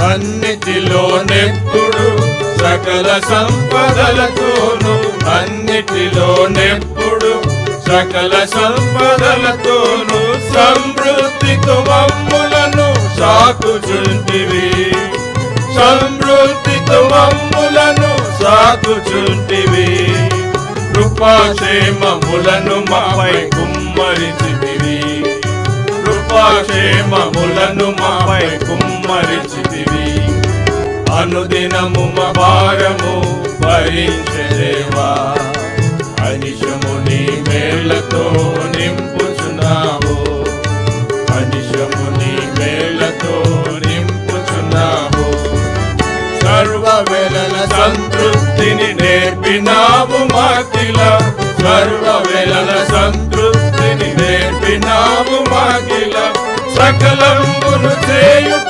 అన్నిటిలోనెప్పుడు సకల సంపదలతోను, అన్నిటిలోనెప్పుడు సకల సంపదలతోను సమృద్ధితో మమ్ములను సాకుచుంటివి, సమృద్ధితో మమ్ములను సాకుచుంటివి. కృపాక్షేమములను మాపై కుమ్మరించితివి, కృపాక్షేమములను మాపై కుమ్మరించితివి. అనుదినము మా భారము భరించెదేవా, అనిశము నీ మేళ్లతో నింపుచున్నావు, అనిశము నీ మేళ్లతో నింపుచున్నావు. సర్వవేళల సంతృప్తిని నేర్పినావు మాకిలా, సర్వవేళల సంతృప్తిని నేర్పినావు మాకిలా. సకలంబును చేయుట